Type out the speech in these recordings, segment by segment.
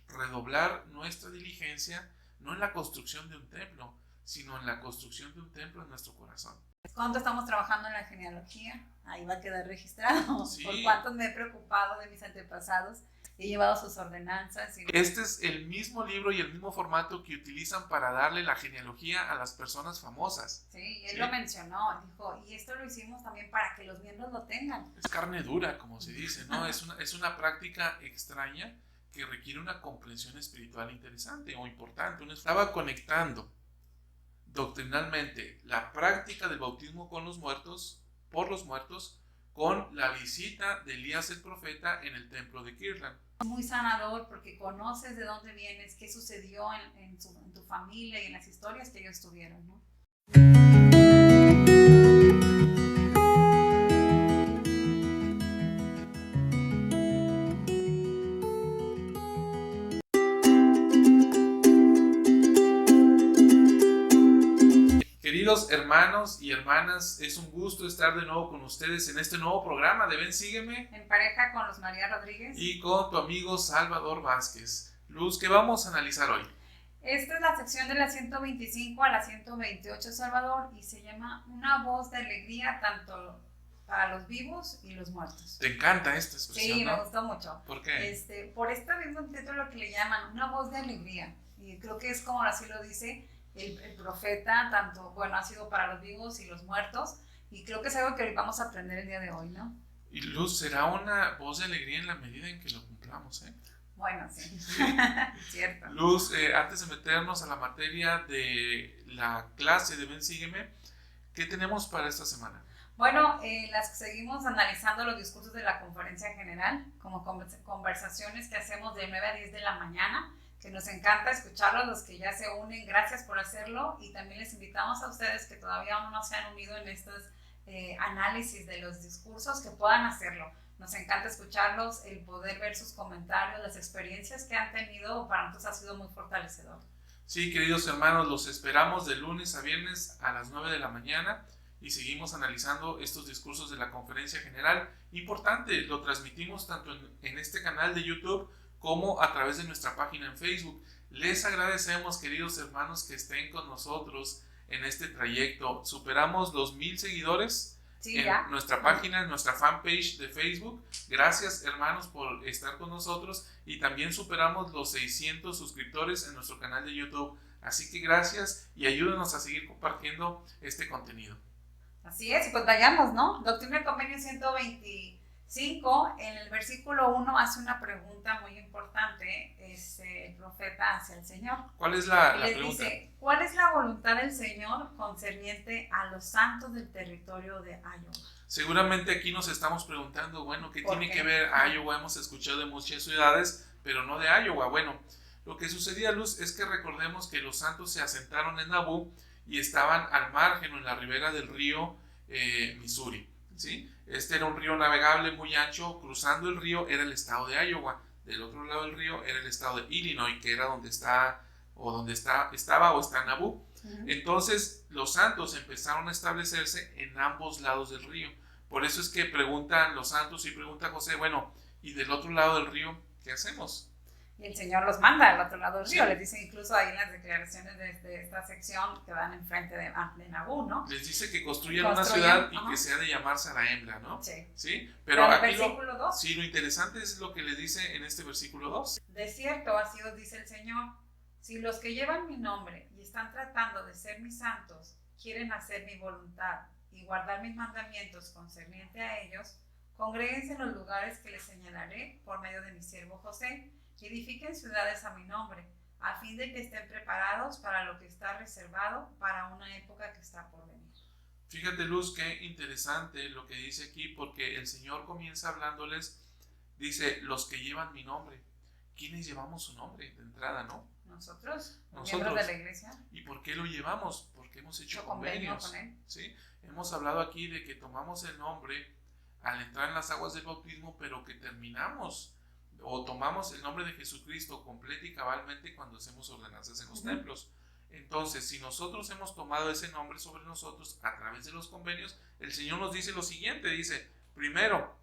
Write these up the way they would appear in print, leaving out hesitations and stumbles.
redoblar nuestra diligencia no en la construcción de un templo, sino en la construcción de un templo en nuestro corazón. ¿Cuánto estamos trabajando en la genealogía? Ahí va a quedar registrado. Sí. Por cuánto me he preocupado de mis antepasados. He llevado sus ordenanzas. Este es el mismo libro y el mismo formato que utilizan para darle la genealogía a las personas famosas. Sí, y él lo mencionó, dijo, y esto lo hicimos también para que los miembros lo tengan. Es carne dura, como se dice, ¿no? es una práctica extraña que requiere una comprensión espiritual interesante o importante. Uno estaba conectando doctrinalmente la práctica del bautismo con los muertos, por los muertos, con la visita de Elías el profeta en el templo de Kirtland. Muy sanador porque conoces de dónde vienes, qué sucedió en tu familia y en las historias que ellos tuvieron, ¿no? Queridos hermanos y hermanas, es un gusto estar de nuevo con ustedes en este nuevo programa de Ven, Sígueme. En pareja con Luz María Rodríguez. Y con tu amigo Salvador Vázquez. Luz, ¿qué vamos a analizar hoy? Esta es la sección de la 125 a la 128, Salvador, y se llama Una voz de alegría tanto para los vivos y los muertos. ¿Te encanta esta expresión? Sí, ¿no? Me gustó mucho. ¿Por qué? Por este mismo título que le llaman Una voz de alegría. Y creo que es como así lo dice el profeta, tanto, bueno, ha sido para los vivos y los muertos, y creo que es algo que vamos a aprender el día de hoy, ¿no? Y Luz, será una voz de alegría en la medida en que lo cumplamos, ¿eh? Bueno, sí, cierto. Luz, antes de meternos a la materia de la clase de Ven, Sígueme, ¿qué tenemos para esta semana? Bueno, seguimos analizando los discursos de la conferencia general, como conversaciones que hacemos de 9 a 10 de la mañana, que nos encanta escucharlos, los que ya se unen, gracias por hacerlo, y también les invitamos a ustedes que todavía aún no se han unido en estos análisis de los discursos, que puedan hacerlo. Nos encanta escucharlos, el poder ver sus comentarios, las experiencias que han tenido, para nosotros ha sido muy fortalecedor. Sí, queridos hermanos, los esperamos de lunes a viernes a las 9 de la mañana y seguimos analizando estos discursos de la conferencia general. Importante, lo transmitimos tanto en este canal de YouTube como a través de nuestra página en Facebook. Les agradecemos, queridos hermanos, que estén con nosotros en este trayecto. Superamos los 1000 seguidores en nuestra página, en nuestra fanpage de Facebook. Gracias, hermanos, por estar con nosotros, y también superamos los 600 suscriptores en nuestro canal de YouTube. Así que gracias y ayúdenos a seguir compartiendo este contenido. Así es, pues vayamos, ¿no? Doctrina y Convenio 125, en el versículo 1 hace una pregunta muy importante, el profeta hacia el Señor. ¿Cuál es la pregunta? Dice, ¿cuál es la voluntad del Señor concerniente a los santos del territorio de Iowa? Seguramente aquí nos estamos preguntando, bueno, ¿qué tiene que ver Iowa? Hemos escuchado de muchas ciudades, pero no de Iowa. Bueno, lo que sucedía, Luz, es que recordemos que los santos se asentaron en Nabú y estaban al margen o en la ribera del río Missouri, ¿sí? Este era un río navegable muy ancho. Cruzando el río era el estado de Iowa. Del otro lado del río era el estado de Illinois, que era donde está Nabú. Entonces los santos empezaron a establecerse en ambos lados del río. Por eso es que preguntan los santos y pregunta José, bueno, ¿y del otro lado del río qué hacemos? Y el Señor los manda al otro lado del río. Les dice incluso ahí en las declaraciones de esta sección que van enfrente de Nabú, ¿no? Les dice que construyan una ciudad y que se ha de llamar Zarahemla, ¿no? Sí. Pero aquí versículo 2. Sí, lo interesante es lo que le dice en este versículo 2. De cierto, así os dice el Señor, si los que llevan mi nombre y están tratando de ser mis santos quieren hacer mi voluntad y guardar mis mandamientos concerniente a ellos, congréguense en los lugares que les señalaré por medio de mi siervo José, y edifiquen ciudades a mi nombre, a fin de que estén preparados para lo que está reservado para una época que está por venir. Fíjate, Luz, qué interesante lo que dice aquí, porque el Señor comienza hablándoles, dice, los que llevan mi nombre. ¿Quiénes llevamos su nombre de entrada, no? Nosotros, miembros de la iglesia. ¿Y por qué lo llevamos? Porque hemos hecho convenios con él. ¿Sí? Hemos hablado aquí de que tomamos el nombre al entrar en las aguas del bautismo, pero que terminamos o tomamos el nombre de Jesucristo completa y cabalmente cuando hacemos ordenanzas en los templos. Entonces, si nosotros hemos tomado ese nombre sobre nosotros a través de los convenios, el Señor nos dice lo siguiente, dice, primero,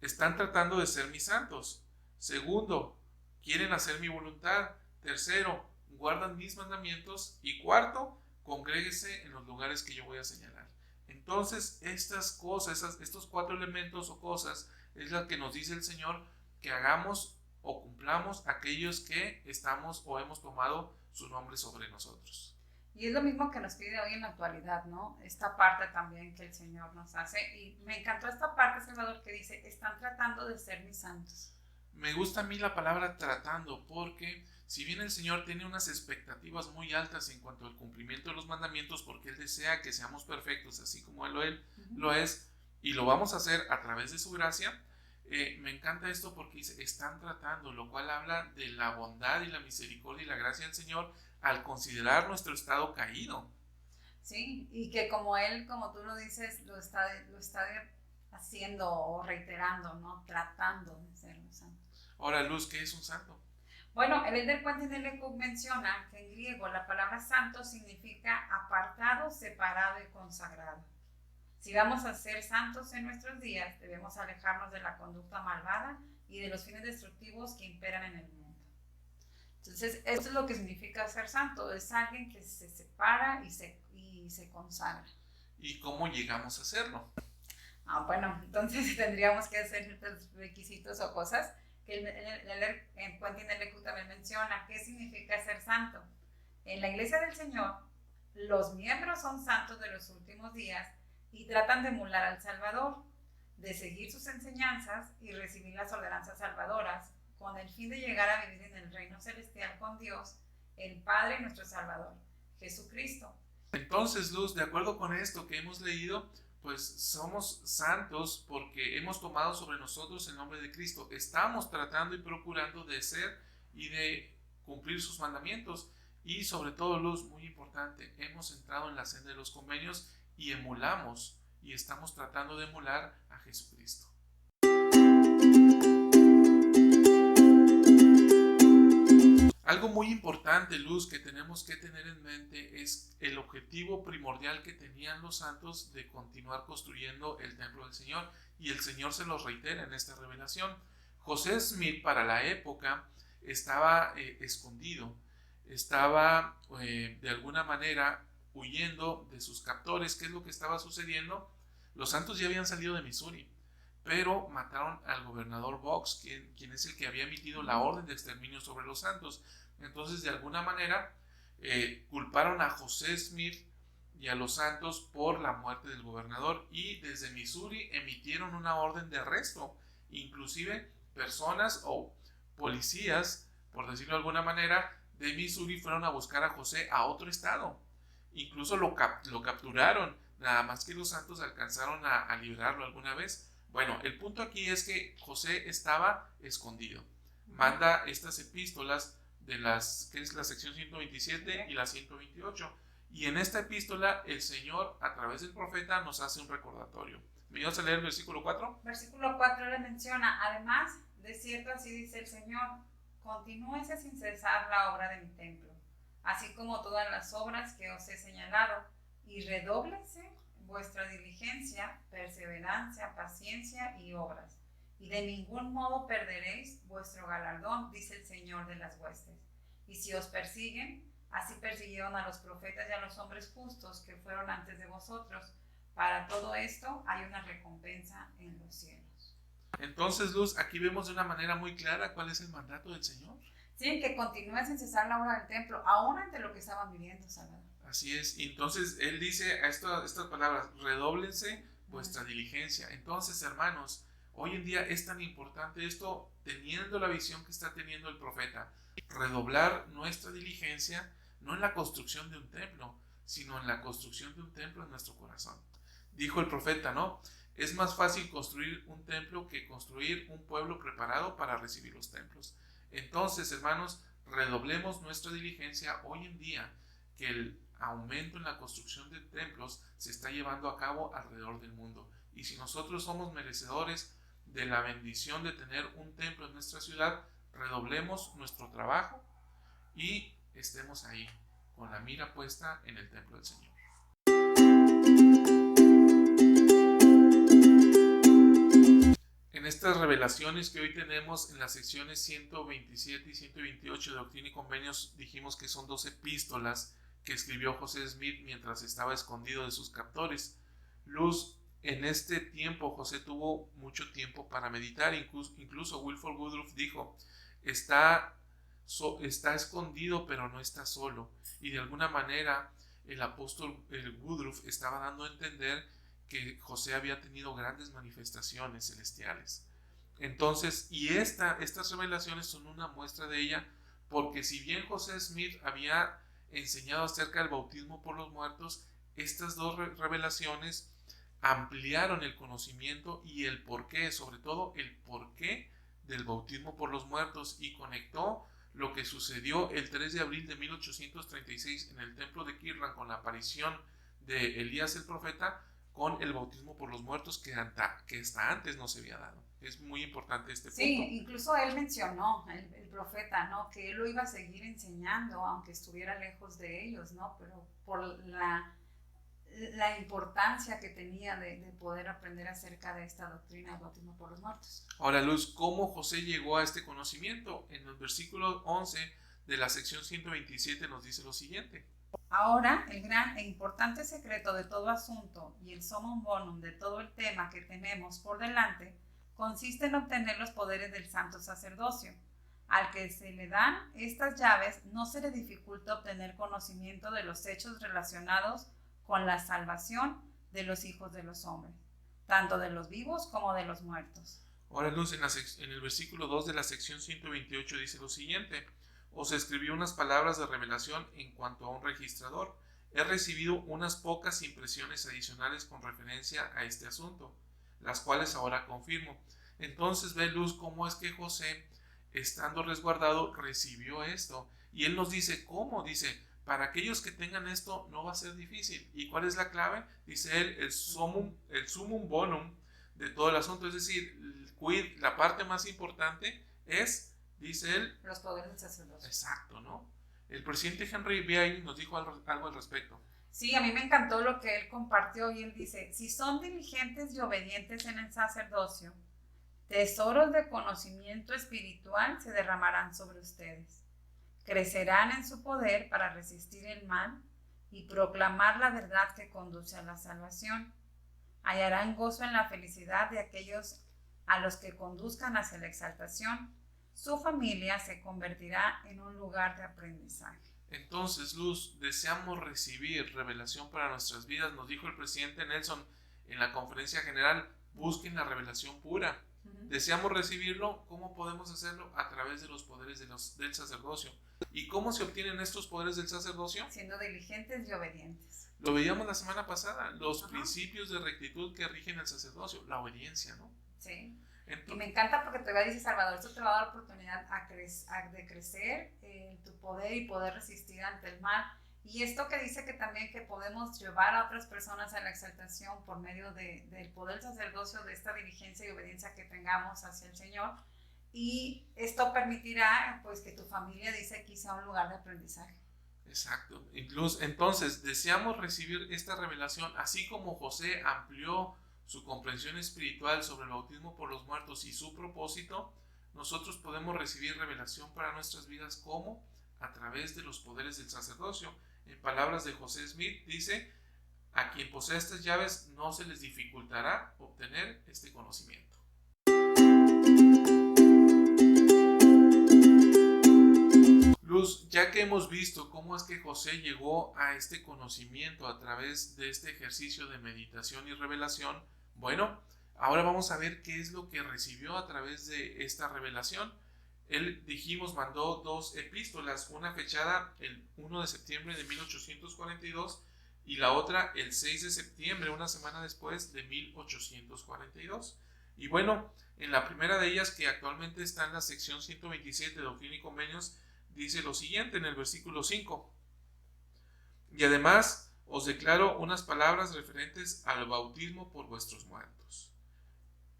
están tratando de ser mis santos. Segundo, quieren hacer mi voluntad. Tercero, guardan mis mandamientos. Y cuarto, congréguese en los lugares que yo voy a señalar. Entonces, estas cosas, estos 4 elementos o cosas, es la que nos dice el Señor que hagamos o cumplamos aquellos que estamos o hemos tomado su nombre sobre nosotros. Y es lo mismo que nos pide hoy en la actualidad, ¿no? Esta parte también que el Señor nos hace. Y me encantó esta parte, Salvador, que dice, están tratando de ser mis santos. Me gusta a mí la palabra tratando, porque si bien el Señor tiene unas expectativas muy altas en cuanto al cumplimiento de los mandamientos, porque Él desea que seamos perfectos, así como Él lo es, y lo vamos a hacer a través de su gracia, me encanta esto porque dice, están tratando, lo cual habla de la bondad y la misericordia y la gracia del Señor al considerar nuestro estado caído. Sí, y que como Él, como tú lo dices, lo está haciendo o reiterando, ¿no? Tratando de ser un santo. Ahora, Luz, ¿qué es un santo? Bueno, el Elder Quentin de Lecoq menciona que en griego la palabra santo significa apartado, separado y consagrado. Si vamos a ser santos en nuestros días, debemos alejarnos de la conducta malvada y de los fines destructivos que imperan en el mundo. Entonces, esto es lo que significa ser santo, es alguien que se separa y se consagra. ¿Y cómo llegamos a hacerlo? Bueno, entonces tendríamos que hacer ciertos requisitos o cosas que el Quentin de Lecoq también menciona. ¿Qué significa ser santo? En la Iglesia del Señor, los miembros son santos de los últimos días y tratan de emular al Salvador, de seguir sus enseñanzas y recibir las ordenanzas salvadoras, con el fin de llegar a vivir en el reino celestial con Dios, el Padre y nuestro Salvador, Jesucristo. Entonces, Luz, de acuerdo con esto que hemos leído, pues somos santos porque hemos tomado sobre nosotros el nombre de Cristo. Estamos tratando y procurando de ser y de cumplir sus mandamientos. Y sobre todo, Luz, muy importante, hemos entrado en la senda de los convenios y emulamos y estamos tratando de emular a Jesucristo. Algo muy importante, Luz, que tenemos que tener en mente es el objetivo primordial que tenían los santos de continuar construyendo el templo del Señor, y el Señor se los reitera en esta revelación. José Smith para la época estaba escondido, estaba de alguna manera huyendo de sus captores. ¿Qué es lo que estaba sucediendo? Los santos ya habían salido de Missouri, pero mataron al gobernador Box, quien es el que había emitido la orden de exterminio sobre los santos. Entonces, de alguna manera, culparon a José Smith y a los santos por la muerte del gobernador, y desde Missouri emitieron una orden de arresto. Inclusive personas o policías, por decirlo de alguna manera, de Missouri fueron a buscar a José a otro estado. Incluso lo capturaron, nada más que los santos alcanzaron a liberarlo alguna vez. Bueno, el punto aquí es que José estaba escondido. Manda estas epístolas que es la sección 127 y la 128. Y en esta epístola el Señor, a través del profeta, nos hace un recordatorio. ¿Me ibas a leer el versículo 4? Versículo 4 le menciona: además, de cierto así dice el Señor, continúese sin cesar la obra de mi templo, así como todas las obras que os he señalado, y redóblese vuestra diligencia, perseverancia, paciencia y obras, y de ningún modo perderéis vuestro galardón, dice el Señor de las huestes. Y si os persiguen, así persiguieron a los profetas y a los hombres justos que fueron antes de vosotros. Para todo esto hay una recompensa en los cielos. Entonces, Luz, aquí vemos de una manera muy clara cuál es el mandato del Señor. Sí, que continúe sin cesar la obra del templo, aún ante lo que estaban viviendo, Salvador. Así es. Y entonces Él dice a estas palabras: redóblense vuestra diligencia. Entonces, hermanos, hoy en día es tan importante esto, teniendo la visión que está teniendo el profeta, redoblar nuestra diligencia, no en la construcción de un templo, sino en la construcción de un templo en nuestro corazón. Dijo el profeta, ¿no? Es más fácil construir un templo que construir un pueblo preparado para recibir los templos. Entonces, hermanos, redoblemos nuestra diligencia hoy en día, que el aumento en la construcción de templos se está llevando a cabo alrededor del mundo. Y si nosotros somos merecedores de la bendición de tener un templo en nuestra ciudad, redoblemos nuestro trabajo y estemos ahí, con la mira puesta en el templo del Señor. En estas revelaciones que hoy tenemos en las secciones 127 y 128 de Doctrina y Convenios, dijimos que son 2 epístolas que escribió José Smith mientras estaba escondido de sus captores. Luz, en este tiempo José tuvo mucho tiempo para meditar. Incluso Wilford Woodruff dijo, está escondido pero no está solo. Y de alguna manera el apóstol Woodruff estaba dando a entender que José había tenido grandes manifestaciones celestiales. Entonces, y estas revelaciones son una muestra de ella, porque si bien José Smith había enseñado acerca del bautismo por los muertos, estas 2 revelaciones ampliaron el conocimiento y el porqué, sobre todo el porqué del bautismo por los muertos, y conectó lo que sucedió el 3 de abril de 1836 en el templo de Qumran con la aparición de Elías el profeta, con el bautismo por los muertos que hasta antes no se había dado. Es muy importante este punto. Sí, incluso él mencionó, el profeta, ¿no? Que él lo iba a seguir enseñando, aunque estuviera lejos de ellos, ¿no? Pero por la importancia que tenía de poder aprender acerca de esta doctrina del bautismo por los muertos. Ahora, Luz, ¿cómo José llegó a este conocimiento? En el versículo 11 de la sección 127 nos dice lo siguiente. Ahora, el gran e importante secreto de todo asunto y el summum bonum de todo el tema que tenemos por delante consiste en obtener los poderes del santo sacerdocio. Al que se le dan estas llaves, no se le dificulta obtener conocimiento de los hechos relacionados con la salvación de los hijos de los hombres, tanto de los vivos como de los muertos. Ahora, Luz, en el versículo 2 de la sección 128 dice lo siguiente. Os escribió unas palabras de revelación en cuanto a un registrador. He recibido unas pocas impresiones adicionales con referencia a este asunto, las cuales ahora confirmo. Entonces ve, Luz, cómo es que José, estando resguardado, recibió esto. Y él nos dice, ¿cómo? Dice, para aquellos que tengan esto no va a ser difícil. ¿Y cuál es la clave? Dice él, el summum bonum de todo el asunto. Es decir, la parte más importante es, dice él, los poderes del sacerdocio. Exacto, ¿no? El presidente Henry B. nos dijo algo al respecto. Sí, a mí me encantó lo que él compartió y él dice, si son diligentes y obedientes en el sacerdocio, tesoros de conocimiento espiritual se derramarán sobre ustedes. Crecerán en su poder para resistir el mal y proclamar la verdad que conduce a la salvación. Hallarán gozo en la felicidad de aquellos a los que conduzcan hacia la exaltación. Su familia se convertirá en un lugar de aprendizaje. Entonces, Luz, deseamos recibir revelación para nuestras vidas. Nos dijo el presidente Nelson en la conferencia general, busquen la revelación pura. Deseamos recibirlo. ¿Cómo podemos hacerlo? A través de los poderes del sacerdocio. ¿Y cómo se obtienen estos poderes del sacerdocio? Siendo diligentes y obedientes. Lo veíamos la semana pasada, los principios de rectitud que rigen el sacerdocio, la obediencia, ¿no? Sí. Entonces, y me encanta porque todavía dice Salvador, esto te va a dar oportunidad de crecer tu poder y poder resistir ante el mal. Y esto que dice que también que podemos llevar a otras personas a la exaltación por medio del poder sacerdocio, de esta diligencia y obediencia que tengamos hacia el Señor. Y esto permitirá pues que tu familia, dice aquí, sea un lugar de aprendizaje. Exacto. Incluso, entonces, deseamos recibir esta revelación, así como José amplió su comprensión espiritual sobre el bautismo por los muertos y su propósito. Nosotros podemos recibir revelación para nuestras vidas. ¿Cómo? A través de los poderes del sacerdocio. En palabras de José Smith dice, a quien posea estas llaves no se les dificultará obtener este conocimiento. Luz, ya que hemos visto cómo es que José llegó a este conocimiento a través de este ejercicio de meditación y revelación, bueno, ahora vamos a ver qué es lo que recibió a través de esta revelación. Él, dijimos, mandó 2 epístolas, una fechada el 1 de septiembre de 1842 y la otra el 6 de septiembre, una semana después de 1842. Y bueno, en la primera de ellas, que actualmente está en la sección 127 de Doctrina y Convenios, dice lo siguiente en el versículo 5. Y además os declaro unas palabras referentes al bautismo por vuestros muertos.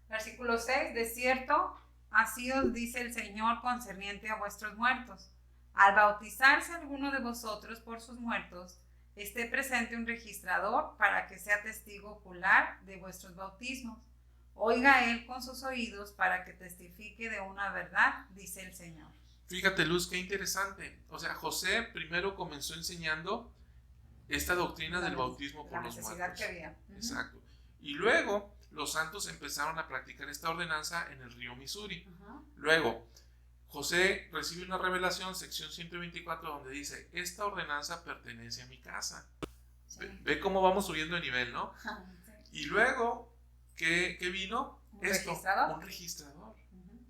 Versículo 6. De cierto, así os dice el Señor concerniente a vuestros muertos. Al bautizarse alguno de vosotros por sus muertos, esté presente un registrador para que sea testigo ocular de vuestros bautismos. Oiga él con sus oídos para que testifique de una verdad, dice el Señor. Fíjate, Luz, qué interesante. O sea, José primero comenzó enseñando esta doctrina del bautismo por los muertos. Que había. Exacto. Y luego los santos empezaron a practicar esta ordenanza en el río Missouri. Luego, José recibe una revelación, sección 124, donde dice, esta ordenanza pertenece a mi casa. Sí. Ve cómo vamos subiendo de nivel, ¿no? Sí. Y luego, ¿qué vino? Un registrador. Un registrador.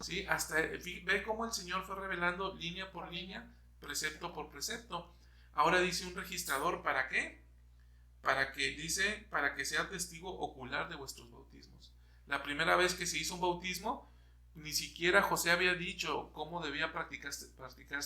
¿Sí? Hasta ve cómo el Señor fue revelando línea por línea, precepto por precepto. Ahora dice un registrador, ¿para qué? Para que sea testigo ocular de vuestros bautismos. La primera vez que se hizo un bautismo, ni siquiera José había dicho cómo debía practicarse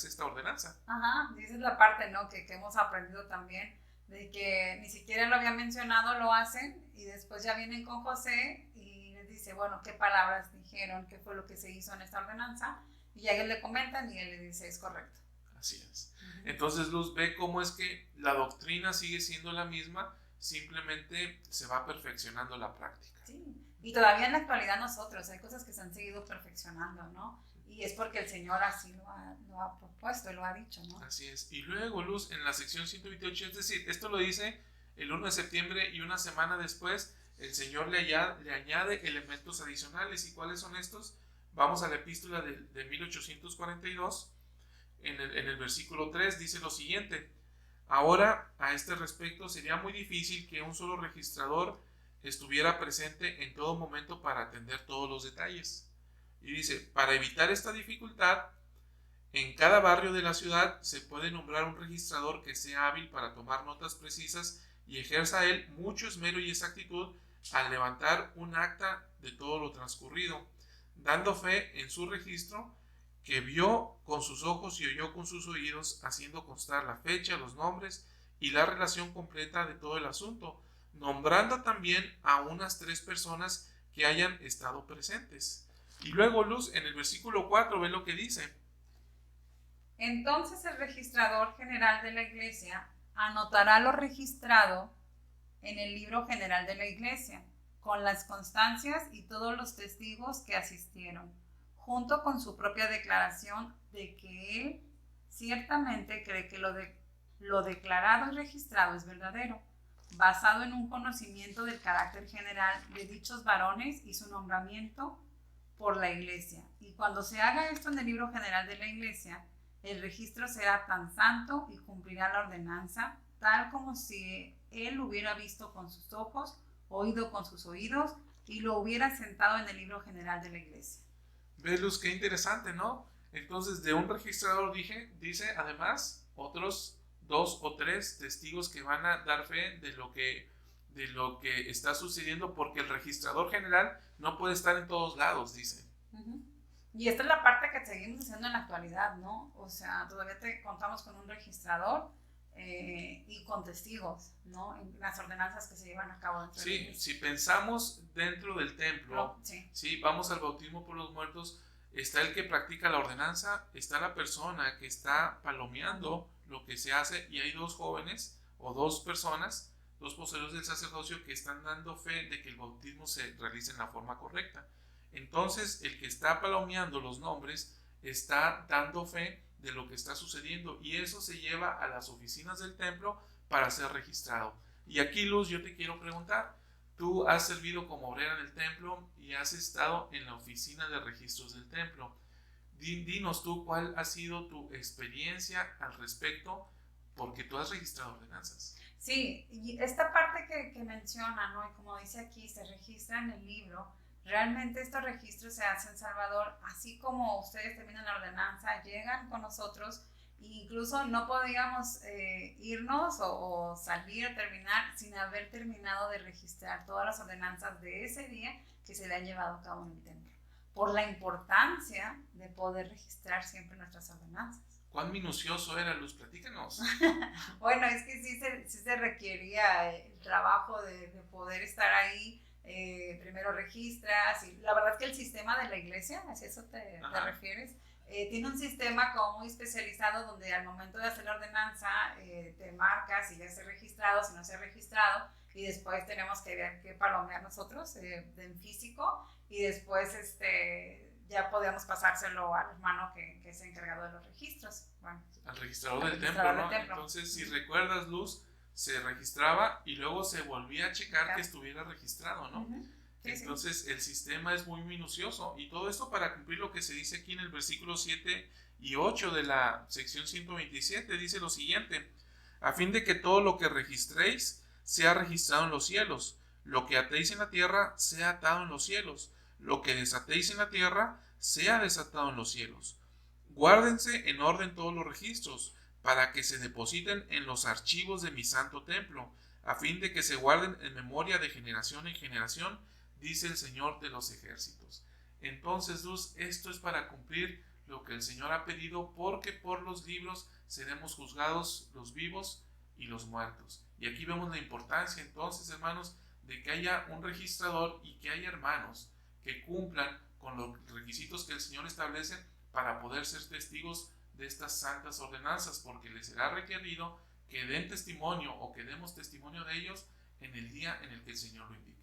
esta ordenanza. Ajá, esa es la parte, ¿no? que hemos aprendido también, de que ni siquiera lo había mencionado, lo hacen, y después ya vienen con José y les dice, bueno, ¿qué palabras dijeron? ¿Qué fue lo que se hizo en esta ordenanza? Y a él le comentan y él le dice, es correcto. Así es. Entonces Luz ve cómo es que la doctrina sigue siendo la misma, simplemente se va perfeccionando la práctica. Sí, y todavía en la actualidad nosotros hay cosas que se han seguido perfeccionando, ¿no? Y es porque el Señor así lo ha propuesto, lo ha dicho, ¿no? Así es. Y luego, Luz, en la sección 128, es decir, esto lo dice el 1 de septiembre y una semana después, el Señor le añade elementos adicionales. ¿Y cuáles son estos? Vamos a la epístola de 1842. En el versículo 3 dice lo siguiente: ahora, a este respecto, sería muy difícil que un solo registrador estuviera presente en todo momento para atender todos los detalles. Y dice, para evitar esta dificultad, en cada barrio de la ciudad se puede nombrar un registrador que sea hábil para tomar notas precisas y ejerza él mucho esmero y exactitud al levantar un acta de todo lo transcurrido, dando fe en su registro que vio con sus ojos y oyó con sus oídos, haciendo constar la fecha, los nombres y la relación completa de todo el asunto, nombrando también a unas 3 personas que hayan estado presentes. Y luego, Luz, en el versículo 4 ve lo que dice. Entonces el registrador general de la iglesia anotará lo registrado en el libro general de la iglesia, con las constancias y todos los testigos que asistieron, junto con su propia declaración de que él ciertamente cree que lo declarado y registrado es verdadero, basado en un conocimiento del carácter general de dichos varones y su nombramiento por la iglesia. Y cuando se haga esto en el libro general de la iglesia, el registro será tan santo y cumplirá la ordenanza, tal como si él lo hubiera visto con sus ojos, oído con sus oídos, y lo hubiera sentado en el libro general de la iglesia. ¿Ves, Luz? Qué interesante, ¿no? Entonces, de un registrador dice además otros 2 o 3 testigos que van a dar fe de lo que está sucediendo, porque el registrador general no puede estar en todos lados, dice. Y esta es la parte que seguimos haciendo en la actualidad, ¿no? O sea, todavía contamos con un registrador y con testigos, ¿no? En las ordenanzas que se llevan a cabo dentro de la iglesia. Si pensamos dentro del templo, sí, vamos al bautismo por los muertos, está el que practica la ordenanza, está la persona que está palomeando lo que se hace, y hay 2 jóvenes o 2 personas, 2 poseedores del sacerdocio, que están dando fe de que el bautismo se realice en la forma correcta. Entonces, el que está palomeando los nombres está dando fe de lo que está sucediendo, y eso se lleva a las oficinas del templo para ser registrado. Y aquí, Luz, yo te quiero preguntar, tú has servido como obrera en el templo y has estado en la oficina de registros del templo. Dinos tú cuál ha sido tu experiencia al respecto, porque tú has registrado ordenanzas. Sí, y esta parte que menciona, ¿no? Y como dice aquí, se registra en el libro. Realmente estos registros se hacen en Salvador, así como ustedes terminan la ordenanza, llegan con nosotros, e incluso no podíamos irnos o salir o terminar sin haber terminado de registrar todas las ordenanzas de ese día que se le han llevado a cabo en el templo, por la importancia de poder registrar siempre nuestras ordenanzas. ¿Cuán minucioso era, Luz? Platícanos. Bueno, es que sí se requería el trabajo de poder estar ahí. Primero registras, y la verdad es que el sistema de la iglesia, ¿a eso te refieres? Tiene un sistema como muy especializado, donde al momento de hacer la ordenanza te marcas si ya se ha registrado, si no se ha registrado, y después tenemos que ver qué palomear nosotros en físico, y después ya podemos pasárselo al hermano que es encargado de los registros. Bueno, al registrador del templo, ¿no? Entonces, si recuerdas, Luz, se registraba y luego se volvía a checar que estuviera registrado, ¿no? Sí, entonces, el sistema es muy minucioso, y todo esto para cumplir lo que se dice aquí en el versículo 7 y 8 de la sección 127, dice lo siguiente: a fin de que todo lo que registréis sea registrado en los cielos, lo que atéis en la tierra sea atado en los cielos, lo que desatéis en la tierra sea desatado en los cielos. Guárdense en orden todos los registros, para que se depositen en los archivos de mi santo templo, a fin de que se guarden en memoria de generación en generación, dice el Señor de los ejércitos. Entonces, Luz, esto es para cumplir lo que el Señor ha pedido, porque por los libros seremos juzgados los vivos y los muertos. Y aquí vemos la importancia, entonces, hermanos, de que haya un registrador y que haya hermanos que cumplan con los requisitos que el Señor establece para poder ser testigos de estas santas ordenanzas, porque les será requerido que den testimonio o que demos testimonio de ellos en el día en el que el Señor lo indique.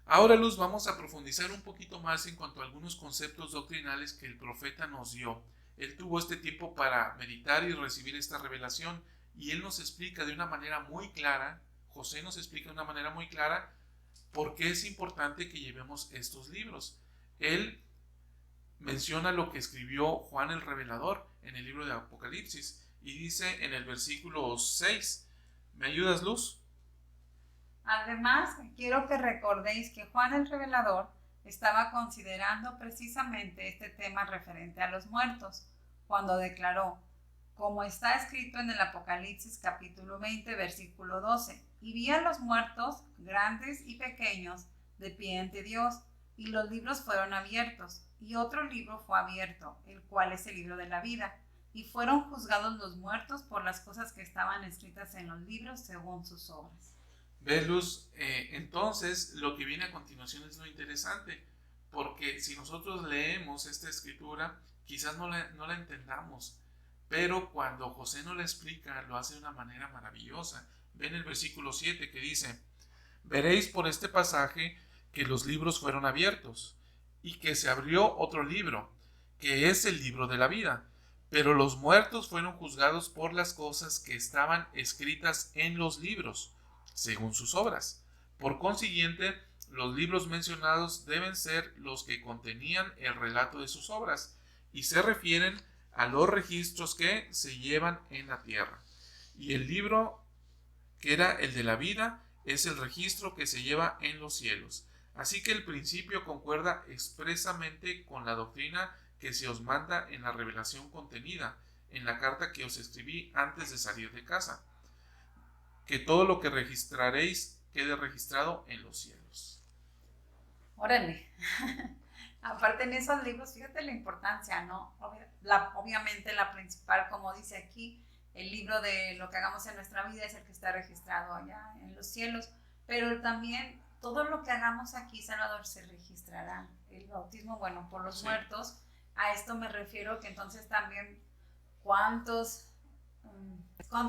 Ahora, Luz, vamos a profundizar un poquito más en cuanto a algunos conceptos doctrinales que el profeta nos dio. Él tuvo este tiempo para meditar y recibir esta revelación, y él nos explica de una manera muy clara, José nos explica de una manera muy clara por qué es importante que llevemos estos libros. Él menciona lo que escribió Juan el Revelador en el libro de Apocalipsis, y dice en el versículo 6, ¿me ayudas, Luz? Además, quiero que recordéis que Juan el Revelador estaba considerando precisamente este tema referente a los muertos, cuando declaró, como está escrito en el Apocalipsis capítulo 20, versículo 12, y vi a los muertos, grandes y pequeños, de pie ante Dios, y los libros fueron abiertos, y otro libro fue abierto, el cual es el libro de la vida, y fueron juzgados los muertos por las cosas que estaban escritas en los libros según sus obras. ¿Ves, Luz? Entonces, lo que viene a continuación es lo interesante, porque si nosotros leemos esta escritura, quizás no la entendamos, pero cuando José nos la explica, lo hace de una manera maravillosa. Ven el versículo 7 que dice, veréis por este pasaje que los libros fueron abiertos, y que se abrió otro libro, que es el libro de la vida, pero los muertos fueron juzgados por las cosas que estaban escritas en los libros, según sus obras. Por consiguiente, los libros mencionados deben ser los que contenían el relato de sus obras, y se refieren a los registros que se llevan en la tierra. Y el libro, que era el de la vida, es el registro que se lleva en los cielos. Así que el principio concuerda expresamente con la doctrina que se os manda en la revelación contenida en la carta que os escribí antes de salir de casa, que todo lo que registraréis quede registrado en los cielos. Órale. Aparte en esos libros, fíjate la importancia, ¿no? Obviamente la principal, como dice aquí, el libro de lo que hagamos en nuestra vida es el que está registrado allá en los cielos, pero también todo lo que hagamos aquí, Salvador, se registrará. El bautismo, bueno, por los muertos, a esto me refiero, que entonces también cuánto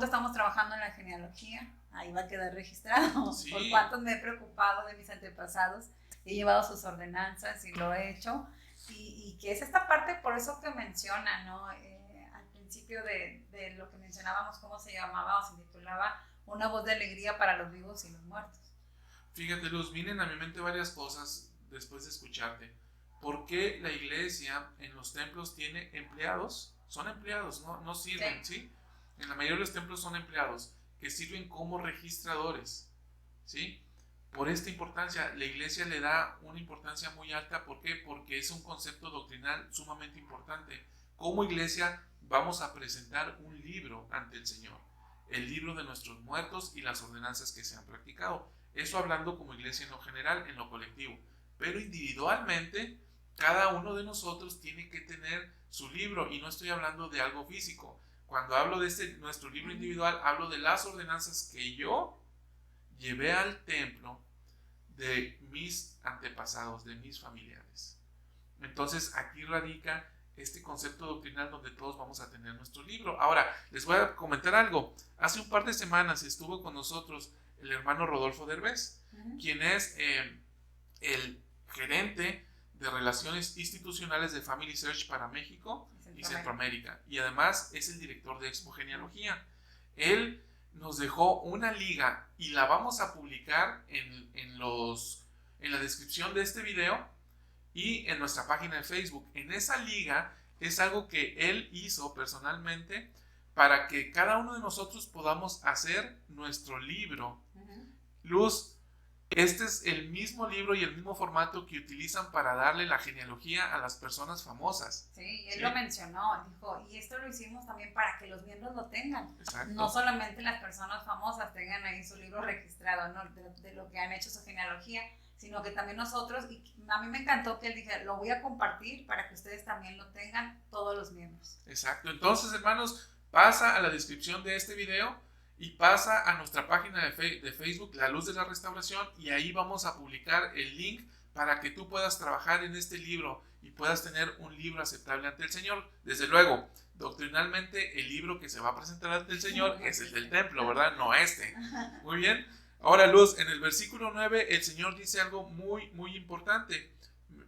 estamos trabajando en la genealogía, ahí va a quedar registrado. Sí. Por cuántos me he preocupado de mis antepasados, he llevado sus ordenanzas y lo he hecho, y que es esta parte, por eso que menciona, ¿no? Al principio de lo que mencionábamos, cómo se llamaba o se titulaba Una voz de alegría para los vivos y los muertos. Fíjate, Luz, vienen a mi mente varias cosas después de escucharte. ¿Por qué la iglesia en los templos tiene empleados? Son empleados, no sirven, ¿sí? En la mayoría de los templos son empleados que sirven como registradores, ¿sí? Por esta importancia, la iglesia le da una importancia muy alta. ¿Por qué? Porque es un concepto doctrinal sumamente importante. Como iglesia vamos a presentar un libro ante el Señor, el libro de nuestros muertos y las ordenanzas que se han practicado. Eso hablando como iglesia en lo general, en lo colectivo. Pero individualmente, cada uno de nosotros tiene que tener su libro, y no estoy hablando de algo físico. Cuando hablo de nuestro libro individual, hablo de las ordenanzas que yo llevé al templo de mis antepasados, de mis familiares. Entonces aquí radica este concepto doctrinal donde todos vamos a tener nuestro libro. Ahora, les voy a comentar algo. Hace un par de semanas estuvo con nosotros el hermano Rodolfo Derbez, quien es el gerente de Relaciones Institucionales de Family Search para México y Centroamérica. Y además es el director de Expo Genealogía. Él nos dejó una liga y la vamos a publicar en la descripción de este video y en nuestra página de Facebook. En esa liga es algo que él hizo personalmente para que cada uno de nosotros podamos hacer nuestro libro. Luz, este es el mismo libro y el mismo formato que utilizan para darle la genealogía a las personas famosas. Sí, él lo mencionó, dijo, y esto lo hicimos también para que los miembros lo tengan. Exacto. No solamente las personas famosas tengan ahí su libro registrado, ¿no? de lo que han hecho su genealogía, sino que también nosotros, y a mí me encantó que él dijera, lo voy a compartir para que ustedes también lo tengan, todos los miembros. Exacto, entonces hermanos, pasa a la descripción de este video y pasa a nuestra página de Facebook, La Luz de la Restauración, y ahí vamos a publicar el link para que tú puedas trabajar en este libro y puedas tener un libro aceptable ante el Señor. Desde luego, doctrinalmente el libro que se va a presentar ante el Señor es el del templo, ¿verdad? No este. Muy bien. Ahora, Luz, en el versículo 9 el Señor dice algo muy, muy importante.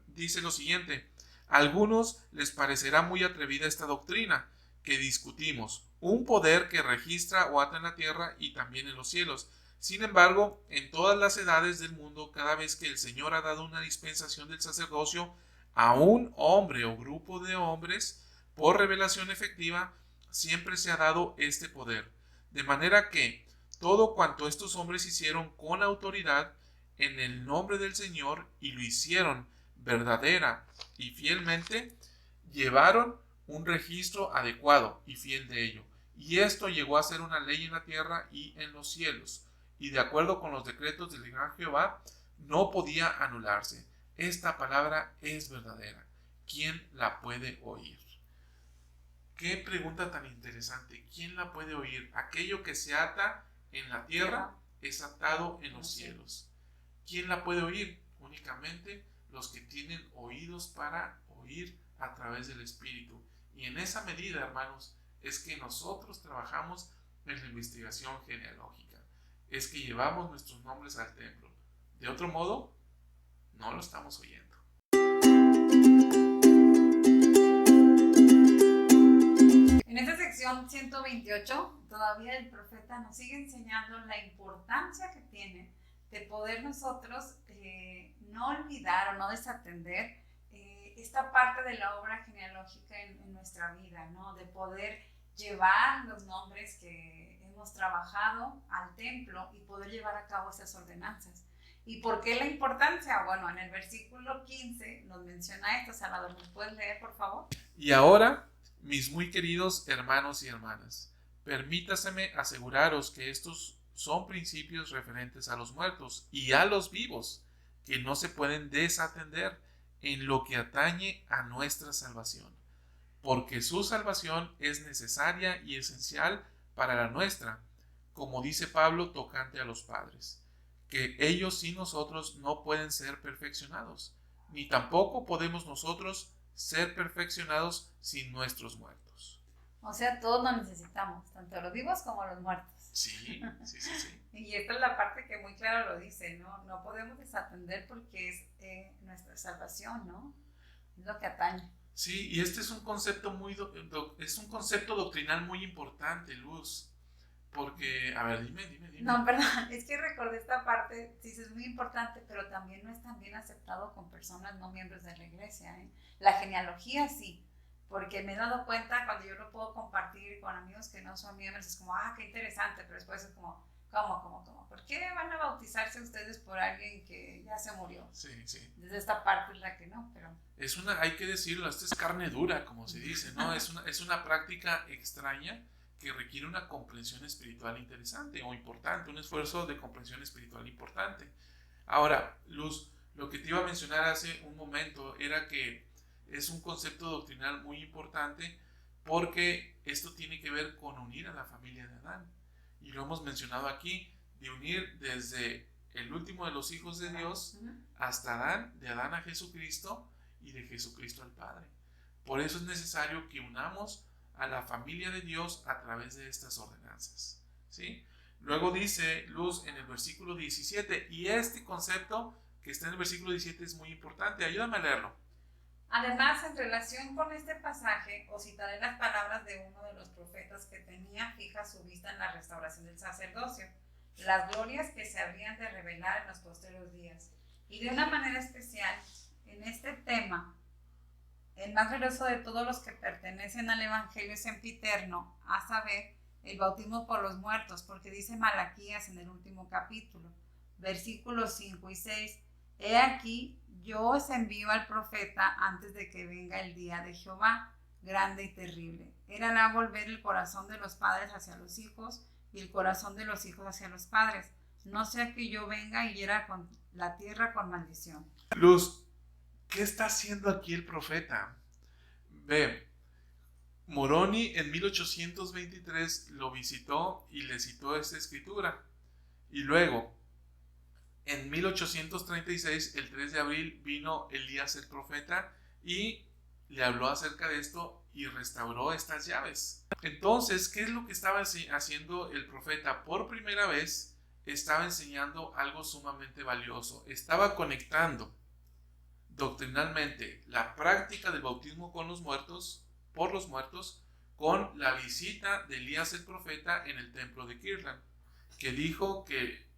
Dice lo siguiente: a algunos les parecerá muy atrevida esta doctrina que discutimos, un poder que registra o ata en la tierra y también en los cielos. Sin embargo, en todas las edades del mundo, cada vez que el Señor ha dado una dispensación del sacerdocio a un hombre o grupo de hombres, por revelación efectiva, siempre se ha dado este poder. De manera que todo cuanto estos hombres hicieron con autoridad en el nombre del Señor, y lo hicieron verdadera y fielmente, llevaron un registro adecuado y fiel de ello. Y esto llegó a ser una ley en la tierra y en los cielos. Y de acuerdo con los decretos del gran Jehová, no podía anularse. Esta palabra es verdadera. ¿Quién la puede oír? Qué pregunta tan interesante. ¿Quién la puede oír? Aquello que se ata en la tierra es atado en los cielos. ¿Quién la puede oír? Únicamente los que tienen oídos para oír a través del Espíritu. Y en esa medida, hermanos, es que nosotros trabajamos en la investigación genealógica. Es que llevamos nuestros nombres al templo. De otro modo, no lo estamos oyendo. En esta sección 128, todavía el profeta nos sigue enseñando la importancia que tiene de poder nosotros no olvidar o no desatender esta parte de la obra genealógica en nuestra vida, ¿no? De poder llevar los nombres que hemos trabajado al templo y poder llevar a cabo esas ordenanzas. ¿Y por qué la importancia? Bueno, en el versículo 15 nos menciona esto. Salvador, ¿nos puedes leer, por favor? Y ahora, mis muy queridos hermanos y hermanas, permítaseme aseguraros que estos son principios referentes a los muertos y a los vivos, que no se pueden desatender en lo que atañe a nuestra salvación, porque su salvación es necesaria y esencial para la nuestra, como dice Pablo tocante a los padres, que ellos y nosotros no pueden ser perfeccionados, ni tampoco podemos nosotros ser perfeccionados sin nuestros muertos. O sea, todos lo necesitamos, tanto los vivos como los muertos. Sí. Y esta es la parte que muy claro lo dice, ¿no? No podemos desatender porque es nuestra salvación, ¿no? Es lo que atañe. Sí, y este es un concepto es un concepto doctrinal muy importante, Luz. Porque, a ver, dime. No, perdón, es que recordé esta parte, sí, es muy importante, pero también no es tan bien aceptado con personas no miembros de la iglesia, ¿eh? La genealogía sí, porque me he dado cuenta cuando yo lo puedo compartir con amigos que no son miembros, es como, qué interesante, pero después es como, ¿cómo? ¿Por qué van a bautizarse ustedes por alguien que ya se murió? Sí. Desde esta parte es la que no, pero... hay que decirlo, esta es carne dura, como se dice, ¿no? Es una práctica extraña que requiere una comprensión espiritual interesante o importante, un esfuerzo de comprensión espiritual importante. Ahora, Luz, lo que te iba a mencionar hace un momento era que es un concepto doctrinal muy importante porque esto tiene que ver con unir a la familia de Adán. Y lo hemos mencionado aquí, de unir desde el último de los hijos de Dios hasta Adán, de Adán a Jesucristo y de Jesucristo al Padre. Por eso es necesario que unamos a la familia de Dios a través de estas ordenanzas, ¿sí? Luego dice Luz en el versículo 17, y este concepto que está en el versículo 17 es muy importante. Ayúdame a leerlo. Además, en relación con este pasaje, os citaré las palabras de uno de los profetas que tenía fija su vista en la restauración del sacerdocio, las glorias que se habían de revelar en los posteriores días. Y de una manera especial, en este tema, el más glorioso de todos los que pertenecen al Evangelio sempiterno, a saber, el bautismo por los muertos, porque dice Malaquías en el último capítulo, versículos 5 y 6, he aquí, yo os envío al profeta antes de que venga el día de Jehová, grande y terrible. Él hará volver el corazón de los padres hacia los hijos y el corazón de los hijos hacia los padres, no sea que yo venga y hiera con la tierra con maldición. Luz, ¿qué está haciendo aquí el profeta? Ve, Moroni en 1823 lo visitó y le citó esta escritura. Y luego, en 1836, el 3 de abril, vino Elías el profeta y le habló acerca de esto y restauró estas llaves. Entonces, ¿qué es lo que estaba haciendo el profeta? Por primera vez estaba enseñando algo sumamente valioso. Estaba conectando doctrinalmente la práctica del bautismo con los muertos, por los muertos, con la visita de Elías el profeta en el templo de Kirtland, que dijo que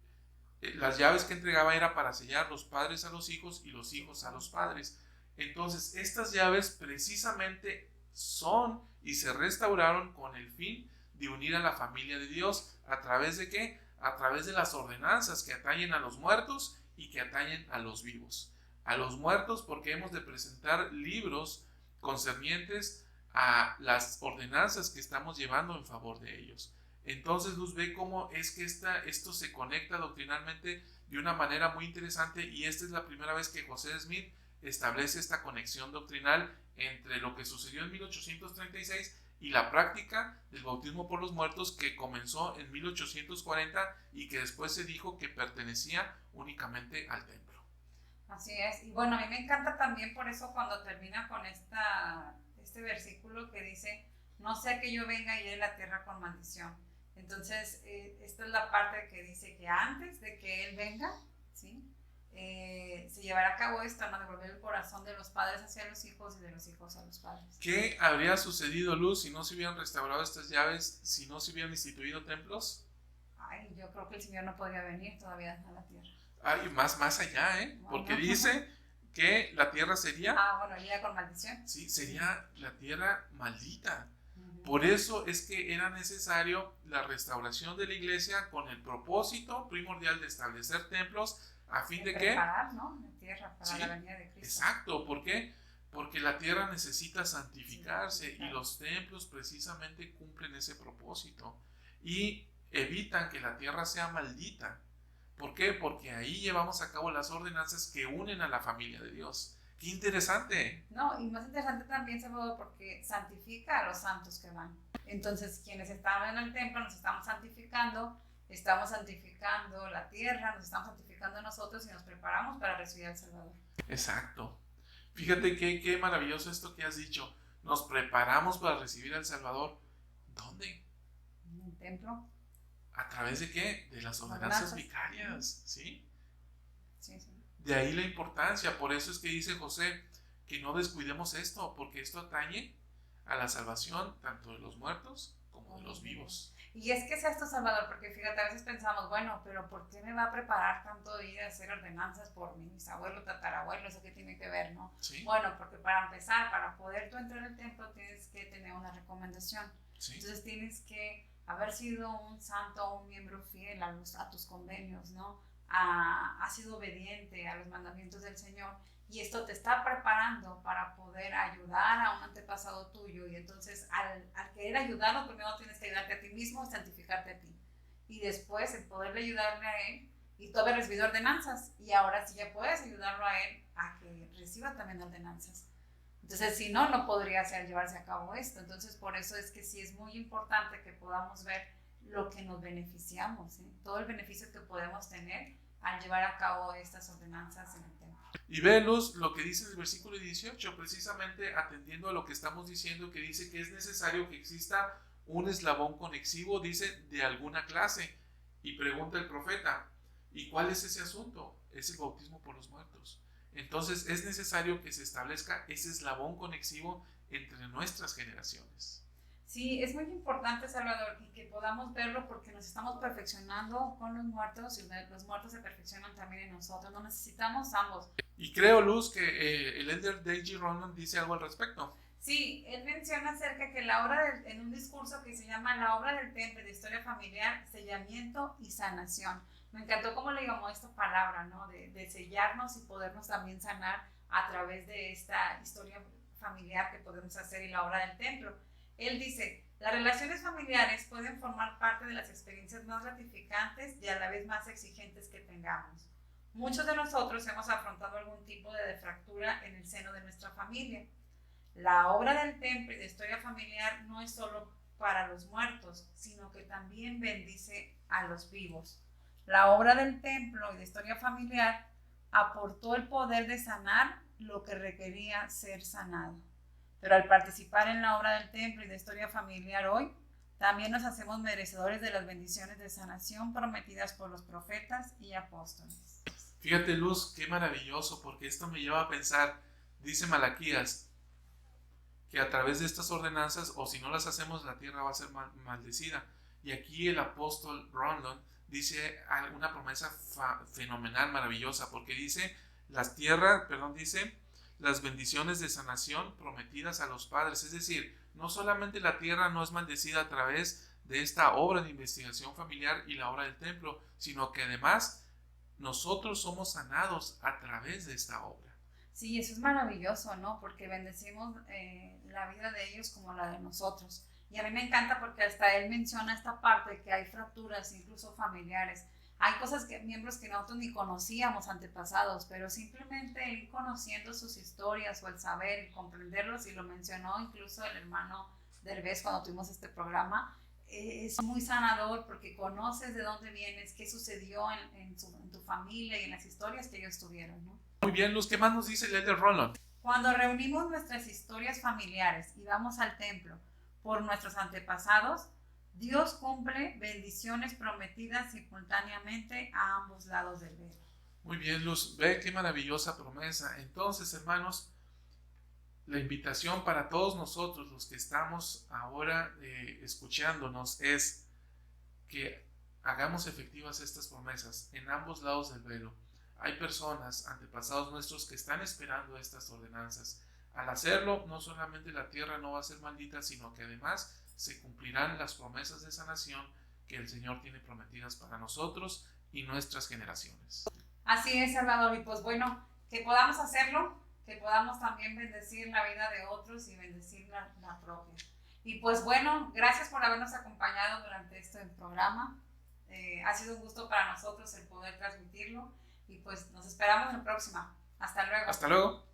las llaves que entregaba era para sellar los padres a los hijos y los hijos a los padres. Entonces, estas llaves precisamente son y se restauraron con el fin de unir a la familia de Dios. ¿A través de qué? A través de las ordenanzas que atañen a los muertos y que atañen a los vivos. A los muertos porque hemos de presentar libros concernientes a las ordenanzas que estamos llevando en favor de ellos. Entonces Luz ve cómo es que esto se conecta doctrinalmente de una manera muy interesante, y esta es la primera vez que José Smith establece esta conexión doctrinal entre lo que sucedió en 1836 y la práctica del bautismo por los muertos que comenzó en 1840 y que después se dijo que pertenecía únicamente al templo. Así es, y bueno, a mí me encanta también por eso cuando termina con este versículo que dice, no sea que yo venga y hiere la tierra con maldición. Entonces, esta es la parte que dice que antes de que Él venga, ¿sí? Se llevará a cabo esto, ¿no? Devolver el corazón de los padres hacia los hijos y de los hijos a los padres. ¿Qué habría sucedido, Luz, si no se hubieran restaurado estas llaves, si no se hubieran instituido templos? Ay, yo creo que el Señor no podría venir todavía a la tierra. Ay, más allá, Bueno. Porque dice que la tierra sería... bueno, iría con maldición. Sí, sería la tierra maldita. Por eso es que era necesario la restauración de la iglesia con el propósito primordial de establecer templos a fin de preparar, ¿no? La tierra para la venida de Cristo. Exacto, ¿por qué? Porque la tierra necesita santificarse y los templos precisamente cumplen ese propósito y evitan que la tierra sea maldita. ¿Por qué? Porque ahí llevamos a cabo las ordenanzas que unen a la familia de Dios. ¡Qué interesante! No, y más interesante también, Salvador, porque santifica a los santos que van. Entonces, quienes estaban en el templo nos estamos santificando la tierra, nos estamos santificando nosotros y nos preparamos para recibir al Salvador. Exacto. Fíjate qué maravilloso esto que has dicho. Nos preparamos para recibir al Salvador. ¿Dónde? En el templo. ¿A través de qué? De las ordenanzas vicarias, ¿sí? Sí, sí. De ahí la importancia. Por eso es que dice José que no descuidemos esto, porque esto atañe a la salvación tanto de los muertos como de los vivos. Y es que es esto, Salvador, porque fíjate, a veces pensamos, bueno, pero ¿por qué me va a preparar tanto de ir a hacer ordenanzas por mi bisabuelo, tatarabuelo? ¿Eso qué tiene que ver, no? ¿Sí? Bueno, porque para empezar, para poder tú entrar al templo tienes que tener una recomendación. ¿Sí? Entonces tienes que haber sido un santo o un miembro fiel a tus convenios, ¿no? Has sido obediente a los mandamientos del Señor, y esto te está preparando para poder ayudar a un antepasado tuyo. Y entonces al querer ayudarlo, primero tienes que ayudarte a ti mismo, santificarte a ti, y después el poderle ayudarle a él, y tú haber recibido ordenanzas, y ahora sí ya puedes ayudarlo a él a que reciba también ordenanzas. Entonces, si no, no podría llevarse a cabo esto. Entonces, por eso es que sí es muy importante que podamos ver lo que nos beneficiamos, todo el beneficio que podemos tener al llevar a cabo estas ordenanzas en el templo. Y ve, Luz, lo que dice el versículo 18, precisamente atendiendo a lo que estamos diciendo, que dice que es necesario que exista un eslabón conexivo, dice, de alguna clase. Y pregunta el profeta, ¿y cuál es ese asunto? Es el bautismo por los muertos. Entonces es necesario que se establezca ese eslabón conexivo entre nuestras generaciones. Sí, es muy importante, Salvador, y que podamos verlo porque nos estamos perfeccionando con los muertos y los muertos se perfeccionan también en nosotros. No necesitamos ambos. Y creo, Luz, que el elder D.G. Ronan dice algo al respecto. Sí, él menciona acerca que en un discurso que se llama La obra del temple de historia familiar, sellamiento y sanación. Me encantó cómo le llamó esta palabra, ¿no? De sellarnos y podernos también sanar a través de esta historia familiar que podemos hacer y la obra del templo. Él dice, las relaciones familiares pueden formar parte de las experiencias más gratificantes y a la vez más exigentes que tengamos. Muchos de nosotros hemos afrontado algún tipo de fractura en el seno de nuestra familia. La obra del templo y de historia familiar no es solo para los muertos, sino que también bendice a los vivos. La obra del templo y de historia familiar aportó el poder de sanar lo que requería ser sanado. Pero al participar en la obra del templo y de historia familiar hoy, también nos hacemos merecedores de las bendiciones de sanación prometidas por los profetas y apóstoles. Fíjate, Luz, qué maravilloso, porque esto me lleva a pensar, dice Malaquías, que a través de estas ordenanzas, o si no las hacemos, la tierra va a ser maldecida. Y aquí el apóstol Rondon dice una promesa fenomenal, maravillosa, porque dice, dice, las bendiciones de sanación prometidas a los padres. Es decir, no solamente la tierra no es maldecida a través de esta obra de investigación familiar y la obra del templo, sino que además nosotros somos sanados a través de esta obra. Sí, eso es maravilloso, ¿no? Porque bendecimos la vida de ellos como la de nosotros. Y a mí me encanta porque hasta él menciona esta parte que hay fracturas, incluso familiares. Hay miembros que nosotros ni conocíamos antepasados, pero simplemente el ir conociendo sus historias o el saber y comprenderlos, y lo mencionó incluso el hermano Derbez cuando tuvimos este programa, es muy sanador porque conoces de dónde vienes, qué sucedió en tu familia y en las historias que ellos tuvieron, ¿no? Muy bien, Luz, ¿qué más nos dice el elder Roland? Cuando reunimos nuestras historias familiares y vamos al templo por nuestros antepasados, Dios cumple bendiciones prometidas simultáneamente a ambos lados del velo. Muy bien, Luz, ve qué maravillosa promesa. Entonces, hermanos, la invitación para todos nosotros, los que estamos ahora escuchándonos, es que hagamos efectivas estas promesas en ambos lados del velo. Hay personas, antepasados nuestros, que están esperando estas ordenanzas. Al hacerlo, no solamente la tierra no va a ser maldita, sino que además se cumplirán las promesas de sanación que el Señor tiene prometidas para nosotros y nuestras generaciones. Así es, Salvador, y pues bueno, que podamos hacerlo, que podamos también bendecir la vida de otros y bendecir la propia. Y pues bueno, gracias por habernos acompañado durante este programa. Ha sido un gusto para nosotros el poder transmitirlo y pues nos esperamos en la próxima. Hasta luego. Hasta luego.